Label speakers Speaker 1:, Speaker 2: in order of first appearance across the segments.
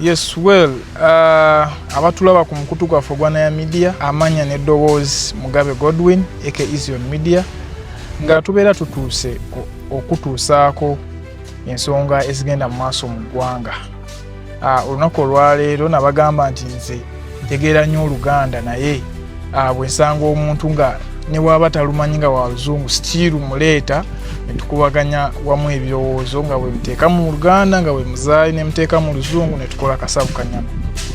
Speaker 1: Yes, well, abatulaba ku mukutu gwaffe gwa Naya Media amanya n'eddoboozi Mugabe Godwin aka Easy on Media nga tubeera tutuuse okutuusaako ensonga ezigenda mu maaso mu ggwanga. Olunaku olwaleero nabagamba nti nze ntegeera nnyo Oluganda naye bwe nsanga omuntu nga ne bw'aba talumanyi nga wa Luzungu still muleeta ne tukubaganya wamu ebirowoozo nga bwe muteeka mu Luganda nga bwe muzaayi ne muteeka mu Luzungu ne tukola kasavu kanyama.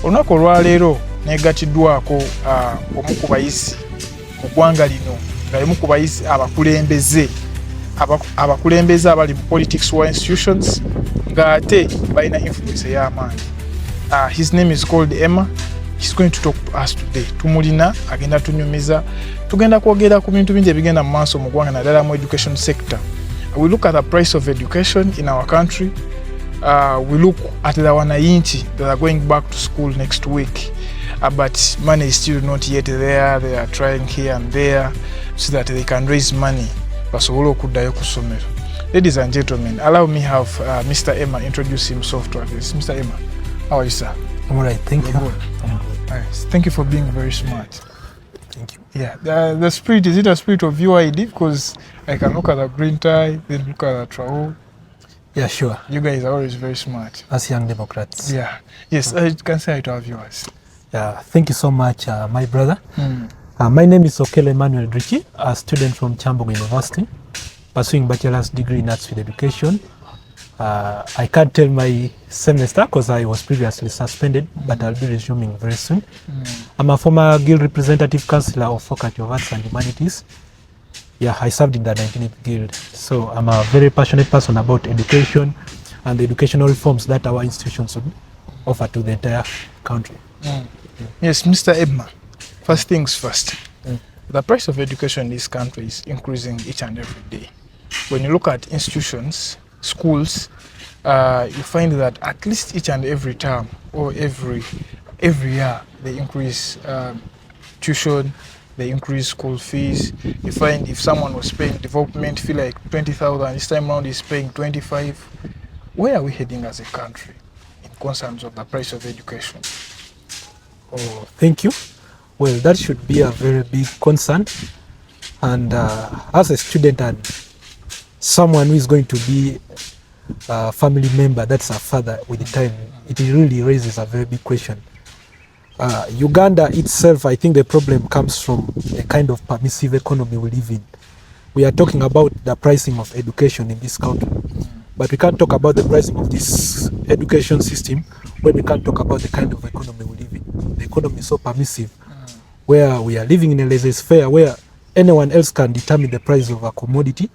Speaker 1: Olunaku olwaleero neegatiddwako omu ku bayizi mu ggwanga lino nga emu ku bayizi abakulembeze abali mu politics wa institutions ng'ate balina influence ey'amaanyi. His name is called Emma. He's going to talk to us today. Tumulina agenda tunyumiza. Tugenda kwogera ku bintu bingi ebigenda mu maaso mu ggwanga naddala mu education sector. We look at the price of education in our country. We look at the wananchi that are going back to school next week. But money is still not yet there. They are trying here and there so that they can raise money. Basobole okuddayo ku ssomero. Ladies and gentlemen, allow me have Mr. Emma introduce himself to us. Mr. Emma, how are you, sir?
Speaker 2: I'm all right, thank you.
Speaker 1: Good. Nice. Thank you for being very smart.
Speaker 2: Thank you.
Speaker 1: Yeah, the spirit, is it a spirit of UID? Because I can look at the green tie, then look at the trowel.
Speaker 2: Yeah, sure.
Speaker 1: You guys are always very smart.
Speaker 2: As young Democrats.
Speaker 1: Yeah. Yes, I can say it to our viewers.
Speaker 2: Yeah, thank you so much, my brother. My name is Hon OKELLO Emmanuel Dricci, a student from Chambogo University, pursuing bachelor's degree in arts with education. I can't tell my semester because I was previously suspended, but I'll be resuming very soon. I'm a former Guild Representative Councillor of Faculty of Arts and Humanities. Yeah, I served in the 19th Guild. So I'm a very passionate person about education and the educational reforms that our institutions would offer to the entire country.
Speaker 1: Yes, Mr. Emma, first things first. The price of education in this country is increasing each and every day. When you look at institutions, schools, you find that at least each and every term or every year they increase tuition, they increase school fees. You find if someone was paying development fee like 20,000, this time around he's paying 25. Where are we heading as a country in concerns of the price of education?
Speaker 2: Oh, thank you. Well, that should be a very big concern. And as a student and someone who is going to be a family member, that's a father with the time, it really raises a very big question. Uganda itself, I think the problem comes from a kind of permissive economy we live in. We are talking about the pricing of education in this country, but we can't talk about the pricing of this education system when we can't talk about the kind of economy we live in. The economy is so permissive, where we are living in a laissez-faire, where anyone else can determine the price of a commodity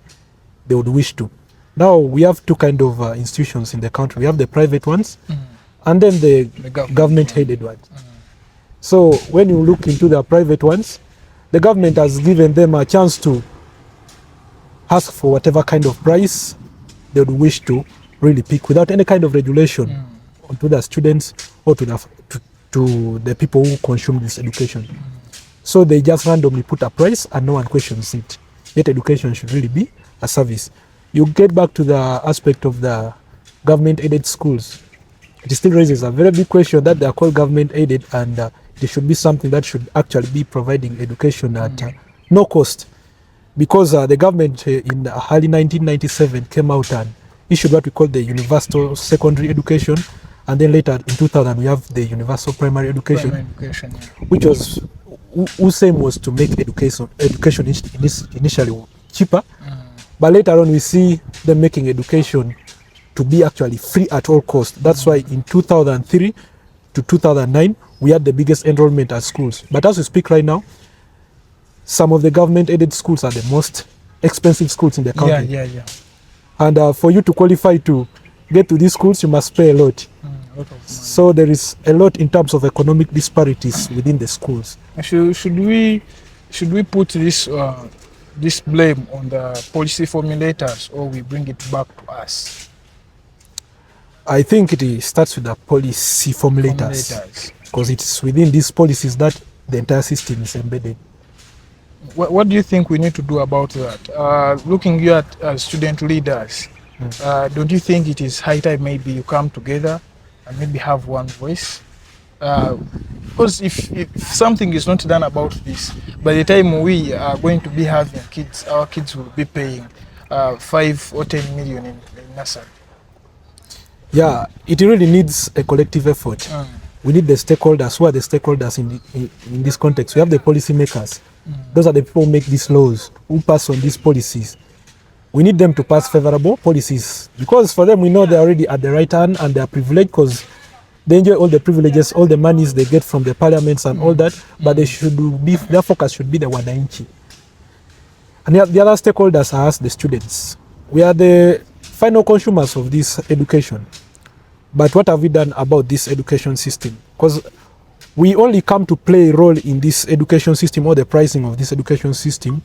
Speaker 2: they would wish to. Now we have two kind of institutions in the country. We have the private ones and then the government-headed ones. So when you look into the private ones, the government has given them a chance to ask for whatever kind of price they would wish to really pick without any kind of regulation to the students or to the people who consume this education. So they just randomly put a price and no one questions it. Yet education should really be a service. You get back to the aspect of the government-aided schools. It still raises a very big question that they are called government-aided, and it should be something that should actually be providing education at no cost. Because the government in early 1997 came out and issued what we call the universal secondary education, and then later in 2000 we have the universal primary education, which was whose aim was to make education initially cheaper, but later on we see them making education to be actually free at all costs. That's why in 2003 to 2009 we had the biggest enrollment at schools. But as we speak right now, some of the government-aided schools are the most expensive schools in the country. And for you to qualify to get to these schools, you must pay a lot. So there is a lot in terms of economic disparities within the schools.
Speaker 1: Should we put this blame on the policy formulators, or we bring it back to us?
Speaker 2: I think it starts with the policy formulators, because it's within these policies that the entire system is embedded.
Speaker 1: What do you think we need to do about that? Looking at student leaders, don't you think it is high time maybe you come together and maybe have one voice. Because if something is not done about this, by the time we are going to be having kids, our kids will be paying 5 or 10 million in nursery.
Speaker 2: Yeah, it really needs a collective effort. We need the stakeholders. Who are the stakeholders in this context? We have the policymakers. Those are the people who make these laws, who pass on these policies. We need them to pass favorable policies, because for them we know they're already at the right hand and they're privileged because they enjoy all the privileges, all the monies they get from the parliaments and all that, but they should be, their focus should be the wananchi. And the other stakeholders are us, the students. We are the final consumers of this education. But what have we done about this education system? Because we only come to play a role in this education system or the pricing of this education system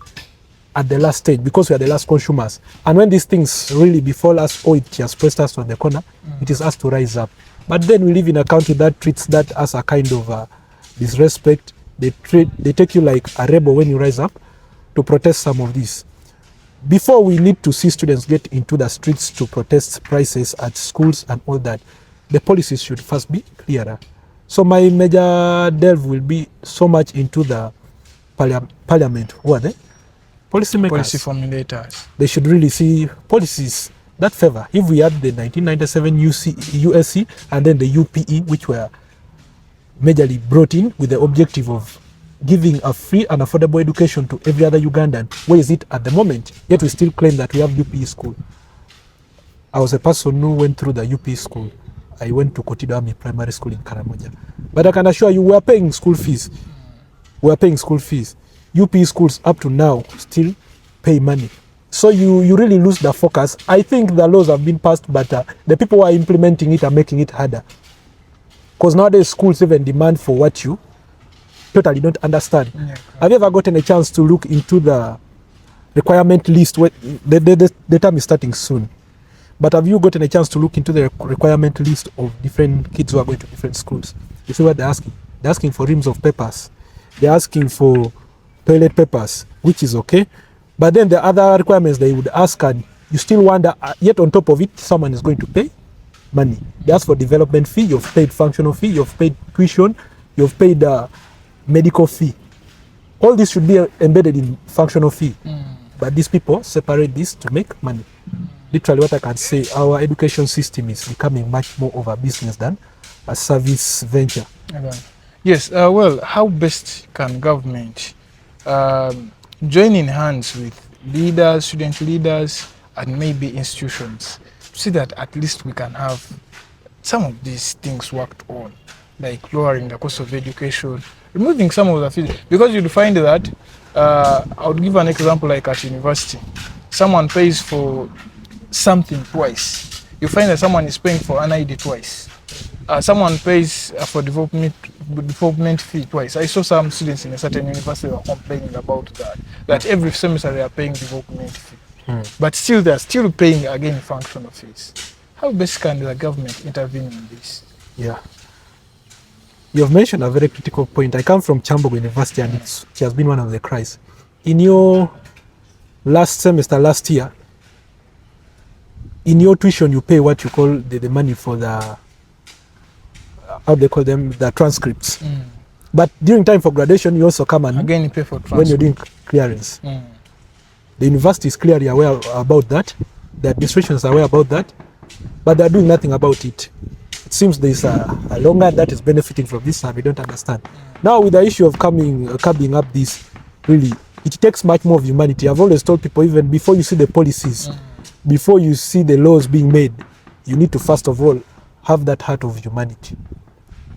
Speaker 2: at the last stage, because we are the last consumers. And when these things really befall us or it has pressed us on the corner, it is us to rise up. But then we live in a country that treats that as a kind of disrespect. They take you like a rebel when you rise up to protest some of this. Before we need to see students get into the streets to protest prices at schools and all that, the policies should first be clearer. So my major delve will be so much into the parliament. Who are they? Policymakers.
Speaker 1: Policy formulators.
Speaker 2: They should really see policies that favor. If we had the 1997 USC and then the UPE, which were majorly brought in with the objective of giving a free and affordable education to every other Ugandan, where is it at the moment? Yet we still claim that we have UPE school. I was a person who went through the UPE school. I went to Kotido Army Primary School in Karamoja. But I can assure you, we are paying school fees. We are paying school fees. UPE schools up to now still pay money. So you really lose the focus. I think the laws have been passed, but the people who are implementing it are making it harder. Because nowadays schools even demand for what you totally don't understand. Yeah, have you ever gotten a chance to look into the requirement list? The term is starting soon. But have you gotten a chance to look into the requirement list of different kids who are going to different schools? You see what they're asking? They're asking for reams of papers. They're asking for toilet papers, which is okay. But then the other requirements they would ask, and you still wonder, yet on top of it, someone is going to pay money. They ask for development fee, you've paid functional fee, you've paid tuition, you've paid medical fee. All this should be embedded in functional fee. But these people separate this to make money. Literally what I can say, our education system is becoming much more of a business than a service venture.
Speaker 1: Yes, well, how best can government join in hands with leaders, student leaders, and maybe institutions to see that at least we can have some of these things worked on, like lowering the cost of education, removing some of the fees, because you'll find that, I would give an example like at university, someone pays for something twice. You find that someone is paying for an ID twice. Someone pays for development fee twice. I saw some students in a certain university were complaining about that every semester they are paying development fee. But still they're still paying again functional fees. How best can the government intervene in this?
Speaker 2: Yeah. You have mentioned a very critical point. I come from Chambogo University and it has been one of the cries. In your last semester, last year, in your tuition you pay what you call the money for the, how they call them, the transcripts. But during time for graduation you also come and
Speaker 1: again you pay for transcripts.
Speaker 2: When you're doing clearance. The university is clearly aware about that, the administration is aware about that, but they're doing nothing about it. It seems there's a long hand that is benefiting from this and we don't understand. Now with the issue of curbing up this, really, it takes much more of humanity. I've always told people, even before you see the policies, before you see the laws being made, you need to first of all have that heart of humanity,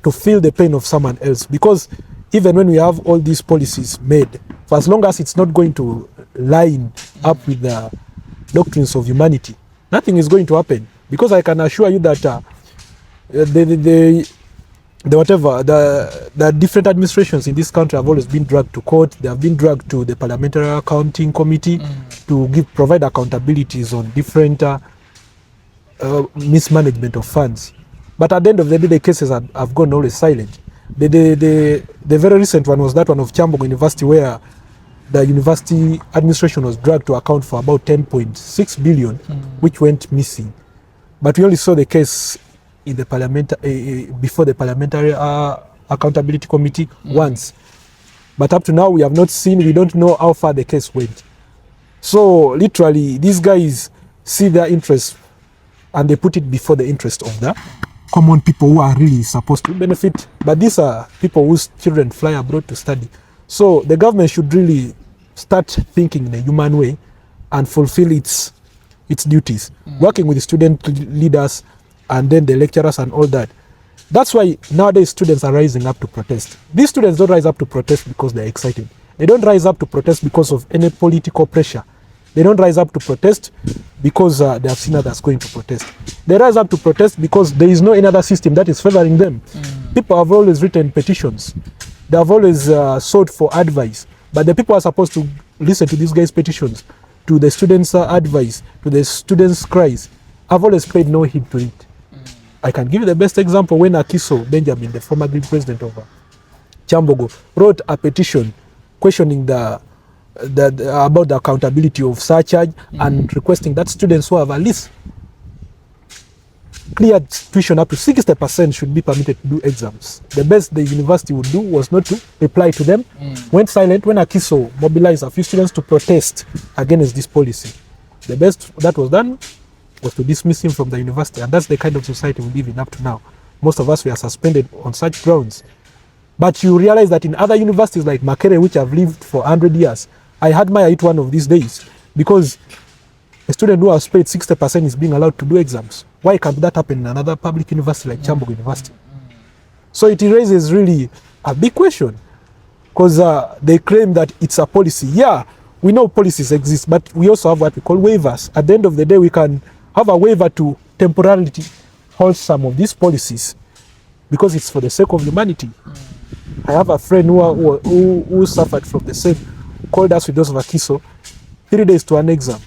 Speaker 2: to feel the pain of someone else. Because even when we have all these policies made, for as long as it's not going to line up with the doctrines of humanity, nothing is going to happen. Because I can assure you that the different administrations in this country have always been dragged to court. They have been dragged to the Parliamentary Accounting Committee to provide accountabilities on different mismanagement of funds. But at the end of the day, the cases have gone always silent. The very recent one was that one of Chambogo University, where the university administration was dragged to account for about 10.6 billion, which went missing. But we only saw the case in the before the parliamentary accountability committee once, but up to now we have not seen. We don't know how far the case went. So literally, these guys see their interests and they put it before the interest of the common people who are really supposed to benefit. But these are people whose children fly abroad to study. So the government should really start thinking in a human way and fulfill its duties, working with the student leaders and then the lecturers and all that. That's why nowadays students are rising up to protest. These students don't rise up to protest because they're excited. They don't rise up to protest because of any political pressure. They don't rise up to protest because they have seen others going to protest. They rise up to protest because there is no any other system that is favoring them. People have always written petitions. They have always sought for advice. But the people are supposed to listen to these guys' petitions, to the students' advice, to the students' cries. I've always paid no heed to it. I can give you the best example when Akiso Benjamin, the former Greek president of Chambogo, wrote a petition questioning about the accountability of surcharge and requesting that students who have at least cleared tuition up to 60% should be permitted to do exams. The best the university would do was not to reply to them. Went silent when Akiso mobilized a few students to protest against this policy. The best that was done was to dismiss him from the university, and that's the kind of society we live in up to now. Most of us were suspended on such grounds. But you realize that in other universities like Makerere, which have lived for 100 years, I admire it one of these days, because a student who has paid 60% is being allowed to do exams. Why can't that happen in another public university like Chambogo University? So it raises really a big question, because they claim that it's a policy. Yeah, we know policies exist, but we also have what we call waivers. At the end of the day, we can have a waiver to temporarily hold some of these policies because it's for the sake of humanity. I have a friend who suffered from the same, called us with those of Akiso, 3 days to an exam.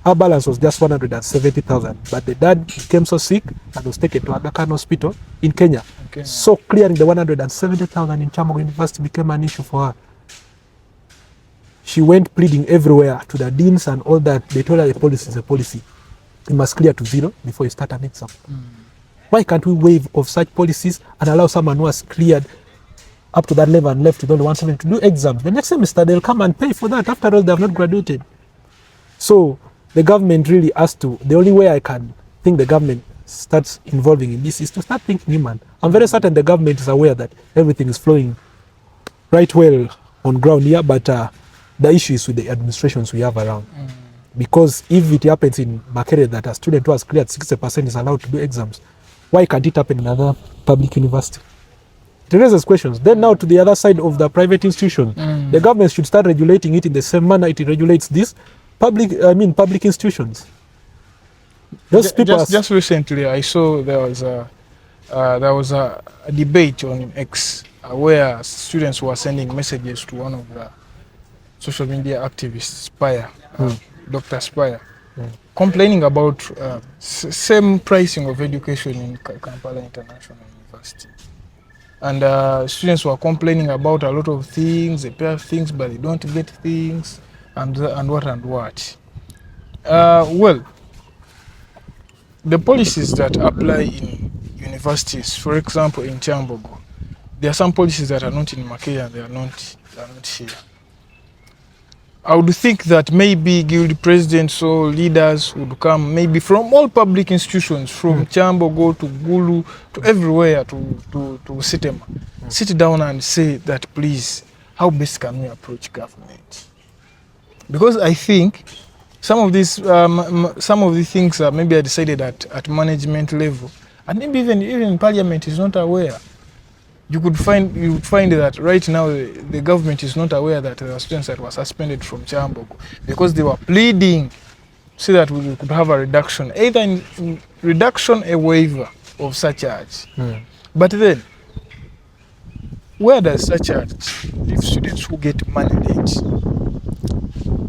Speaker 2: Her balance was just 170,000, but the dad became so sick and was taken to Aga Khan Hospital in Kenya. Okay. So clearing the 170,000 in Chambogo University became an issue for her. She went pleading everywhere to the deans and all that. They told her the policy is a policy. You must clear to zero before you start an exam. Why can't we waive of such policies and allow someone who has cleared up to that level and left with only 170 to do exams? The next semester they'll come and pay for that. After all, they have not graduated. So the government really has to, the only way I can think the government starts involving in this is to start thinking human. I'm very certain the government is aware that everything is flowing right well on ground here, but the issue is with the administrations we have around. Because if it happens in Makerere that a student who has cleared 60% is allowed to do exams, why can't it happen in another public university? It raises questions. Then now to the other side of the private institution, the government should start regulating it in the same manner it regulates these public institutions. Those people
Speaker 1: just recently, I saw there was a debate on X where students were sending messages to one of the social media activists, Spire, Dr. Spire, complaining about same pricing of education in Kampala International University. And students were complaining about a lot of things. They pay things, but they don't get things, and what. Well, the policies that apply in universities, for example, in Chambogo, there are some policies that are not in Makerere and they are not here. I would think that maybe guild presidents or leaders would come, maybe from all public institutions, from Chambogo to Gulu to everywhere to Sitema, sit down and say that, please, how best can we approach government? Because I think some of these things maybe are decided at management level, and maybe even Parliament is not aware. You would find that right now the government is not aware that there are students that were suspended from Chambogo because they were pleading so that we could have a reduction, either in reduction, a waiver of surcharge. But then, where does surcharge leave students who get money late?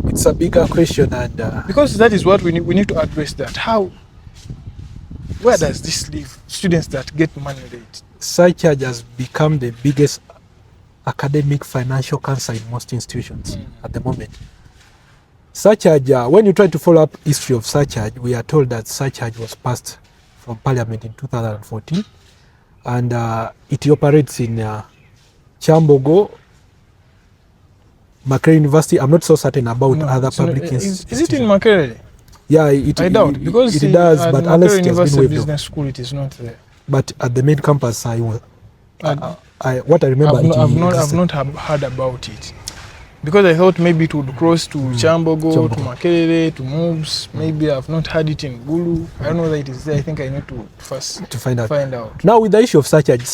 Speaker 2: It's a bigger question, and
Speaker 1: because that is what we need to address. That where does this leave students that get money late?
Speaker 2: Surcharge has become the biggest academic financial cancer in most institutions at the moment. Surcharge, when you try to follow up history of surcharge, we are told that surcharge was passed from Parliament in 2014, and it operates in Kyambogo, Makerere University. I'm not so certain about other public institutions.
Speaker 1: Is it in Makerere?
Speaker 2: Yeah,
Speaker 1: I doubt, because
Speaker 2: it does,
Speaker 1: at
Speaker 2: but
Speaker 1: Makerere
Speaker 2: unless it has
Speaker 1: University
Speaker 2: been waived
Speaker 1: Business School, it is not there.
Speaker 2: But at the main campus, what I remember,
Speaker 1: I've not heard about it, because I thought maybe it would cross to Kyambogo, to Makerere, to Moves. Maybe I've not heard it in Gulu. I don't know that it is there. I think I need to first find out.
Speaker 2: Now, with the issue of surcharge,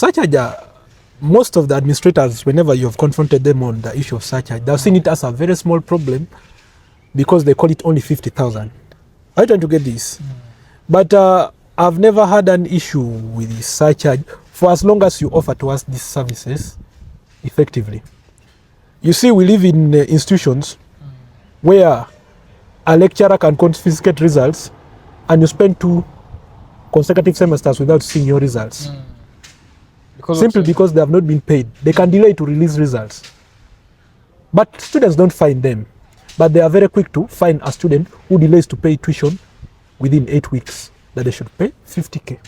Speaker 2: most of the administrators, whenever you have confronted them on the issue of surcharge, they've seen it as a very small problem because they call it only 50,000. Are you trying to get this? But I've never had an issue with the surcharge for as long as you offer to us these services effectively. You see, we live in institutions where a lecturer can confiscate results and you spend 2 consecutive semesters without seeing your results. Simply because they have not been paid. They can delay to release results. But students don't fine them. But they are very quick to fine a student who delays to pay tuition within 8 weeks, that they should pay 50K.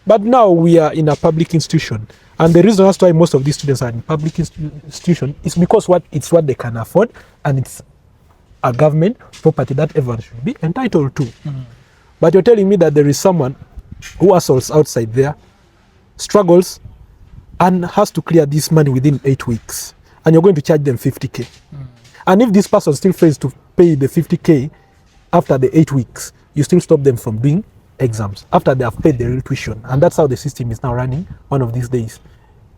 Speaker 2: But now we are in a public institution. And the reason as to why most of these students are in public institution is because it's what they can afford, and it's a government property that everyone should be entitled to. But you're telling me that there is someone who hustles outside there, struggles, and has to clear this money within 8 weeks, and you're going to charge them 50K. And if this person still fails to pay the 50K after the 8 weeks, you still stop them from doing exams after they have paid the real tuition. And that's how the system is now running one of these days.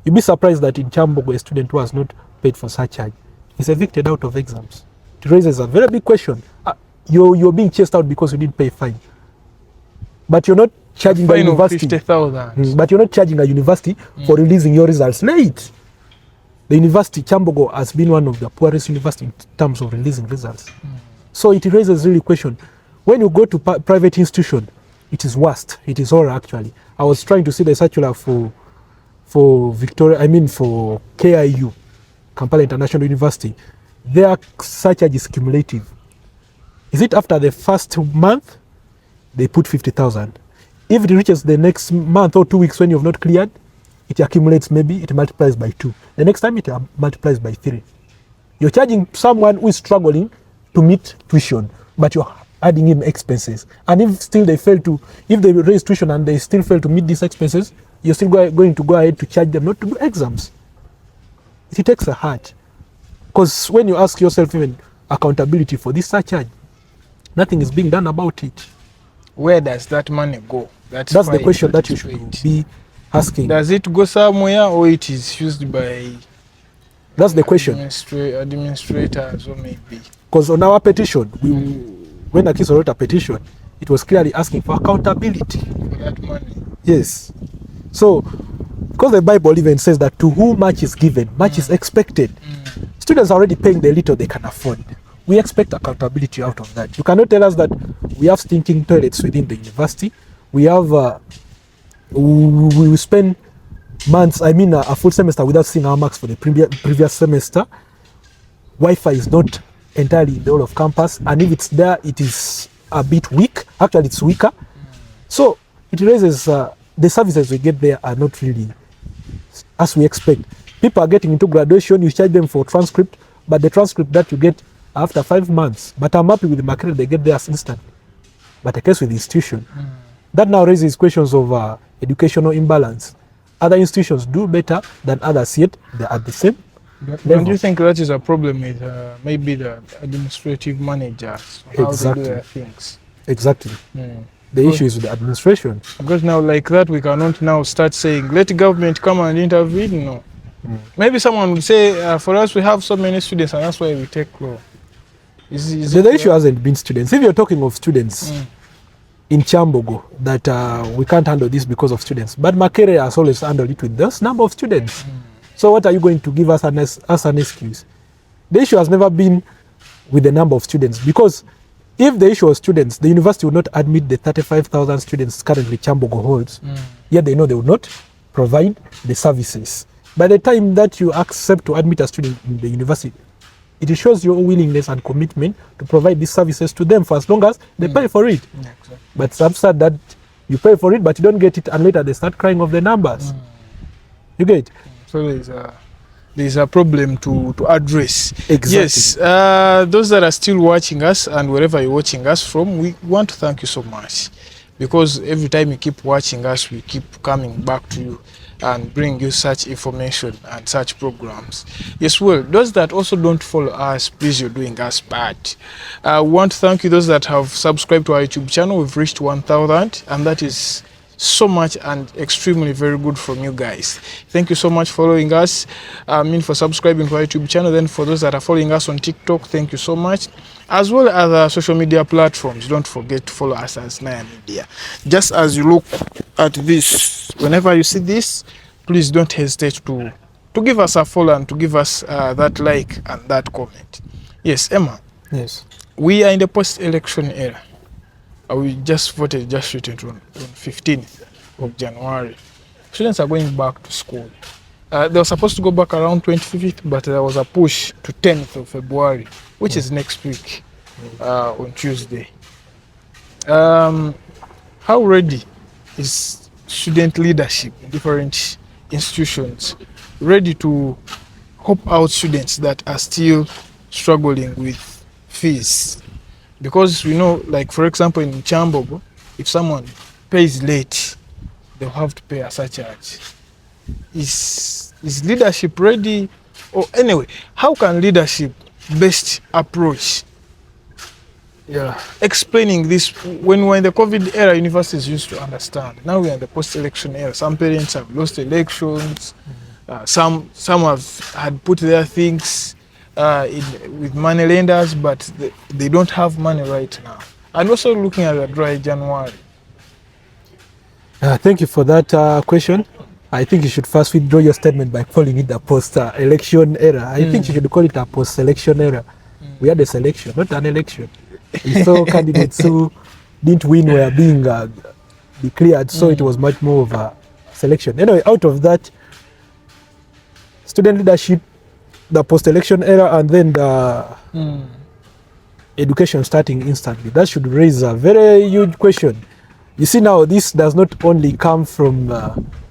Speaker 2: You'll be surprised that in Kyambogo, a student who has not paid for surcharge is evicted out of exams. It raises a very big question. You're being chased out because you didn't pay fine. But you're not charging the university.
Speaker 1: 50,000.
Speaker 2: But you're not charging a university for releasing your results late. The university, Kyambogo, has been one of the poorest universities in terms of releasing results. So it raises really question. When you go to private institution, it is worst. It is horror, actually. I was trying to see the circular for KIU, Kampala International University. Their surcharge is cumulative. Is it after the first month, they put 50,000? If it reaches the next month or 2 weeks when you have not cleared, it accumulates, maybe it multiplies by 2. The next time it multiplies by 3. You're charging someone who is struggling to meet tuition, but you're adding in expenses. And if still if they raise tuition and they still fail to meet these expenses, you're still going to go ahead to charge them not to do exams. It takes a heart. Because when you ask yourself even accountability for this surcharge, nothing is being done about it.
Speaker 1: Where does that money go?
Speaker 2: That's the question that you should be asking.
Speaker 1: Does it go somewhere, or it is used by
Speaker 2: That's the question.
Speaker 1: Administrators, or maybe?
Speaker 2: Because on our petition, when Akiso wrote a petition, it was clearly asking for accountability.
Speaker 1: For that money?
Speaker 2: Yes. So, because the Bible even says that to whom much is given, much is expected. Students are already paying the little they can afford. We expect accountability out of that. You cannot tell us that we have stinking toilets within the university. We have, we spend months, a full semester without seeing our marks for the previous semester. Wi-Fi is not entirely in the whole of campus, and if it's there, it is a bit weak. Actually, it's weaker. So it raises the services we get there are not really as we expect. People are getting into graduation, you charge them for transcript, but the transcript that you get after 5 months. But I'm happy with the Makerere, they get theirs instant. But the case with the institution, that now raises questions of educational imbalance. Other institutions do better than others, yet they're at the same level.
Speaker 1: Do you think that is a problem with maybe the administrative managers, how they do their things?
Speaker 2: Exactly. The issue is with the administration. Because
Speaker 1: now, like that, we cannot now start saying, let the government come and intervene. No. Maybe someone would say, for us, we have so many students, and that's why we take law.
Speaker 2: The issue hasn't been students. If you're talking of students in Kyambogo, that we can't handle this because of students, but Makerere has always handled it with this number of students. So what are you going to give us as an excuse? The issue has never been with the number of students, because if the issue was students, the university would not admit the 35,000 students currently Kyambogo holds, yet they know they would not provide the services. By the time that you accept to admit a student in the university, it shows your willingness and commitment to provide these services to them for as long as they pay for it. But it's absurd that You pay for it, but you don't get it, and later they start crying of the numbers. You get?
Speaker 1: So there's a problem to address.
Speaker 2: Exactly.
Speaker 1: Yes, those that are still watching us and wherever you're watching us from, we want to thank you so much, because every time you keep watching us, we keep coming back to you and bring you such information and such programs. Yes, well, those that also don't follow us, please, you're doing us bad. We want to thank you, those that have subscribed to our YouTube channel. We've reached 1,000, and that is so much and extremely very good from you guys. Thank you so much for following us, for subscribing to our YouTube channel. Then for those that are following us on TikTok, thank you so much, as well as our social media platforms. Don't forget to follow us as Naya Media. Just as you look at this, whenever you see this, please don't hesitate to give us a follow and to give us that like and that comment. Yes, Emma.
Speaker 2: Yes.
Speaker 1: We are in the post-election era. We just voted just recently on 15th of January. Students are going back to school. They were supposed to go back around 25th, but there was a push to 10th of February, which is next week, on Tuesday. How ready is student leadership in different institutions ready to help out students that are still struggling with fees? Because we know, like for example in Chambogo, if someone pays late, they'll have to pay a surcharge. Is leadership ready? Or anyway, how can leadership best approach explaining this? When we're in the COVID era, universities used to understand. Now we're in the post-election era. Some parents have lost elections. Some had put their things with money lenders, but they don't have money right now. And also looking at a dry January.
Speaker 2: Thank you for that question. I think you should first withdraw your statement by calling it a post-election era. I think you should call it a post-election era. We had a selection, not an election. We saw candidates who didn't win were being declared, so it was much more of a selection. Anyway, out of that, student leadership, the post-election era, and then the education starting instantly. That should raise a very huge question. You see, now this does not only come from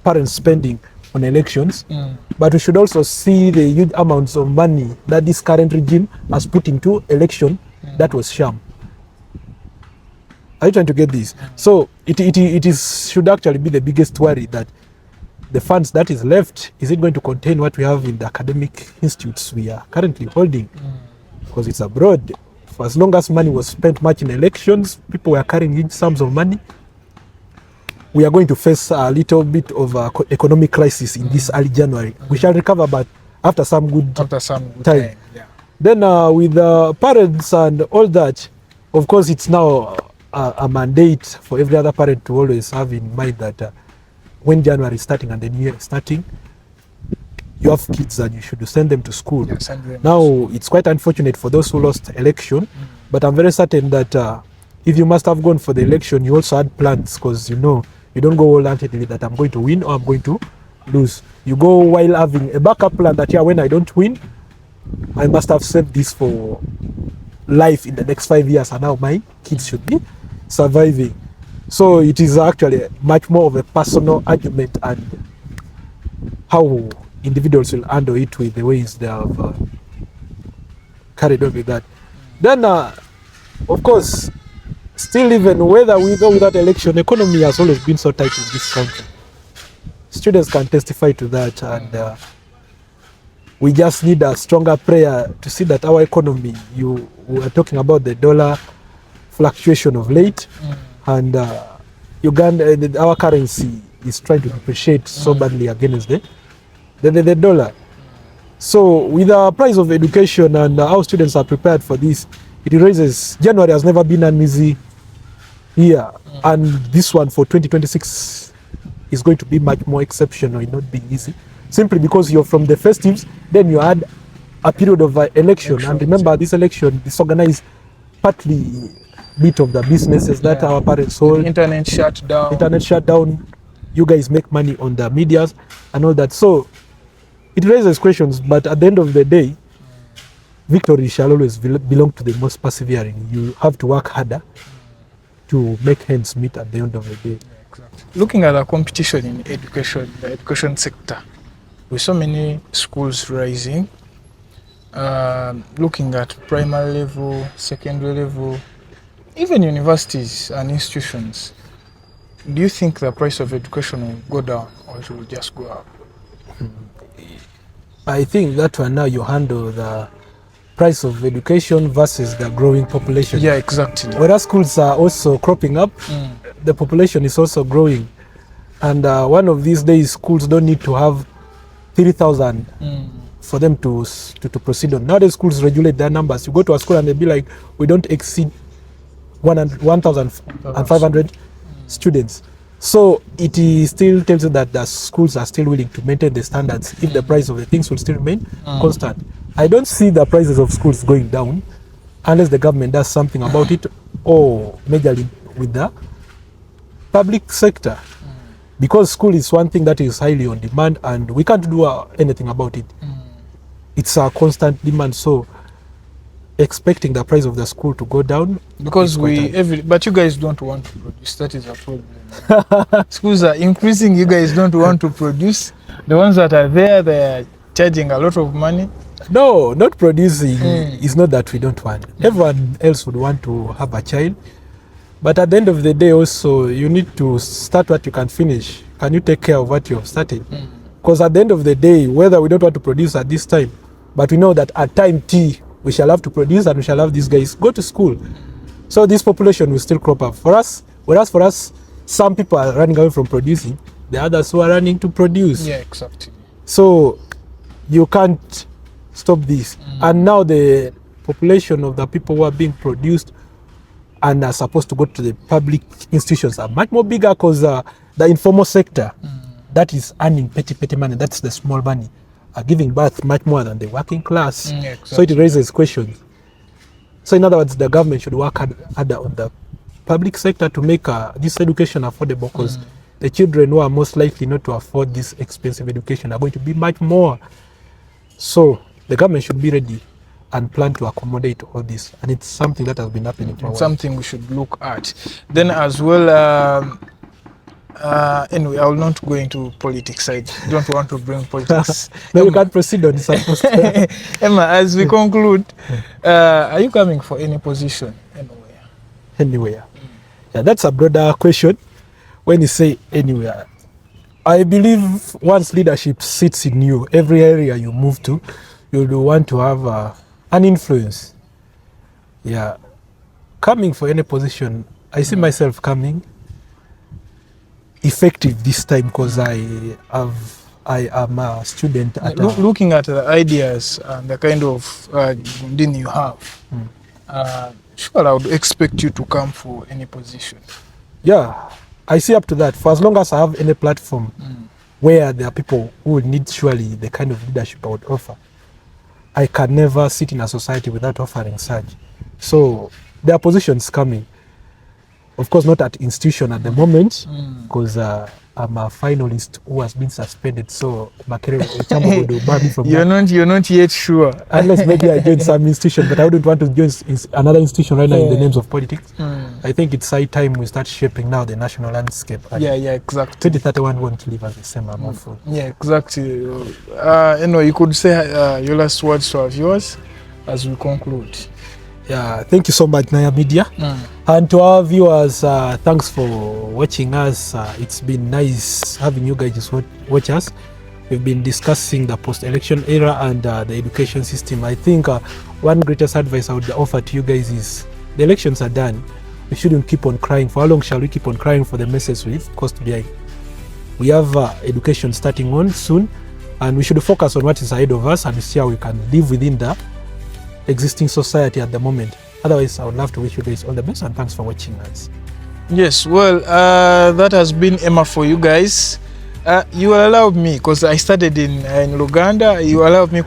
Speaker 2: parents spending on elections, but we should also see the huge amounts of money that this current regime has put into election that was sham. Are you trying to get this? So it should actually be the biggest worry, that the funds that is left, is it going to contain what we have in the academic institutes we are currently holding? Because it's abroad. For as long as money was spent much in elections, people were carrying huge sums of money. We are going to face a little bit of economic crisis in this early January. We shall recover, but after some good time.
Speaker 1: Yeah.
Speaker 2: Then with the parents and all that, of course, it's now a mandate for every other parent to always have in mind that when January is starting and the new year is starting, you have kids and you should send them to school.
Speaker 1: Yeah, send them
Speaker 2: now, it's quite unfortunate for those who lost election, but I'm very certain that if you must have gone for the election, you also had plans, because you know, you don't go wholeheartedly that I'm going to win or I'm going to lose. You go while having a backup plan that, yeah, when I don't win, I must have saved this for life in the next 5 years, and now my kids should be surviving. So it is actually much more of a personal argument, and how individuals will handle it with the ways they have carried on with that. Then, of course, still, even whether with or without election, economy has always been so tight in this country. Students can testify to that, and we just need a stronger prayer to see that our economy, you were talking about the dollar fluctuation of late, and Uganda, our currency is trying to depreciate so badly against the dollar. So with the price of education and how students are prepared for this, it raises, January has never been an easy year, and this one for 2026 is going to be much more exceptional in not being easy, simply because you're from the festives, then you had a period of election, and remember this election disorganized partly bit of the businesses that our parents hold.
Speaker 1: Internet shut down. You guys make money on the medias and all that. So it raises questions, but at the end of the day, victory shall always belong to the most persevering. You have to work harder to make ends meet at the end of the day. exactly. Looking at the competition in education, the education sector, with so many schools rising, looking at primary level, secondary level, even universities and institutions, do you think the price of education will go down or it will just go up?
Speaker 2: I think that one now you handle the price of education versus the growing population.
Speaker 1: Yeah, exactly.
Speaker 2: Whereas schools are also cropping up, the population is also growing. And one of these days, schools don't need to have 3,000 for them to proceed on. Nowadays, schools regulate their numbers. You go to a school and they'll be like, we don't exceed 1,500 students. So it is still tells you that the schools are still willing to maintain the standards if the price of the things will still remain constant. I don't see the prices of schools going down unless the government does something about it, or majorly with the public sector. Because school is one thing that is highly on demand and we can't do anything about it. It's a constant demand, so expecting the price of the school to go down,
Speaker 1: because but you guys don't want to produce. That is a problem. Schools are increasing, you guys don't want to produce. The ones that are there, they're charging a lot of money.
Speaker 2: No, not producing is not that we don't want. Everyone else would want to have a child, but at the end of the day also you need to start what you can finish. Can you take care of what you have started? Because at the end of the day, whether we don't want to produce at this time, but we know that at time T we shall have to produce and we shall have these guys go to school. So this population will still crop up for us. Whereas for us, some people are running away from producing, the others who are running to produce.
Speaker 1: Yeah, exactly.
Speaker 2: So you can't stop this. And now the population of the people who are being produced and are supposed to go to the public institutions are much more bigger, because the informal sector that is earning petty money, that's the small money, are giving birth much more than the working class.
Speaker 1: Exactly.
Speaker 2: So it raises questions. So in other words, the government should work harder on the public sector to make this education affordable, because the children who are most likely not to afford this expensive education are going to be much more. So the government should be ready and plan to accommodate all this, and it's something that has been happening for a while.
Speaker 1: Something we should look at. Then as well, anyway, I will not go into politics. I don't want to bring politics.
Speaker 2: No, you can't proceed on this.
Speaker 1: Emma, as we conclude, are you coming for any position anywhere?
Speaker 2: Anywhere. Yeah, that's a broader question. When you say anywhere, I believe once leadership sits in you, every area you move to, you will want to have an influence. Yeah. Coming for any position, I see myself coming effective this time, because I am a student at
Speaker 1: looking at the ideas and the kind of din you have, sure, I would expect you to come for any position.
Speaker 2: Yeah, I see up to that. For as long as I have any platform where there are people who would need surely the kind of leadership I would offer, I can never sit in a society without offering such. So there are positions coming. Of course, not at institution at the moment, because I'm a finalist who has been suspended. So
Speaker 1: you're not yet sure.
Speaker 2: Unless maybe I join some institution, but I wouldn't want to join another institution right now in the names of politics. I think it's high time we start shaping now the national landscape.
Speaker 1: Yeah, exactly.
Speaker 2: 2031 won't leave us the same. I'm hopeful.
Speaker 1: Yeah, exactly. You could say your last words to our viewers as we conclude.
Speaker 2: Yeah, thank you so much, Naya Media. And to our viewers, thanks for watching us. It's been nice having you guys watch us. We've been discussing the post-election era and the education system. I think one greatest advice I would offer to you guys is the elections are done. We shouldn't keep on crying. For how long shall we keep on crying for the message we've caused behind? We have education starting on soon, and we should focus on what is ahead of us and see how we can live within the existing society at the moment. Otherwise, I would love to wish you guys all the best, and thanks for watching us.
Speaker 1: Yes, well, that has been Emma for you guys. You allowed me, because I started in Luganda, you allowed me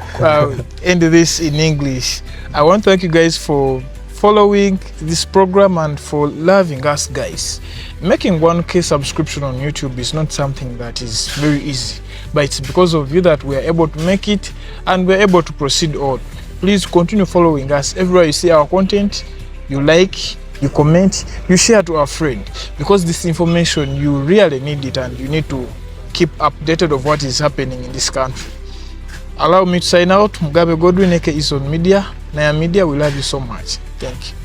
Speaker 1: end this in English. I want to thank you guys for following this program and for loving us, guys. Making 1K subscription on YouTube is not something that is very easy, but it's because of you that we are able to make it and we're able to proceed on. Please continue following us everywhere you see our content. You like, you comment, you share to a friend, because this information you really need it and you need to keep updated of what is happening in this country. Allow me to sign out. Mugabe Godwin aka Hon Media. Naya Media, we love you so much. Thank you.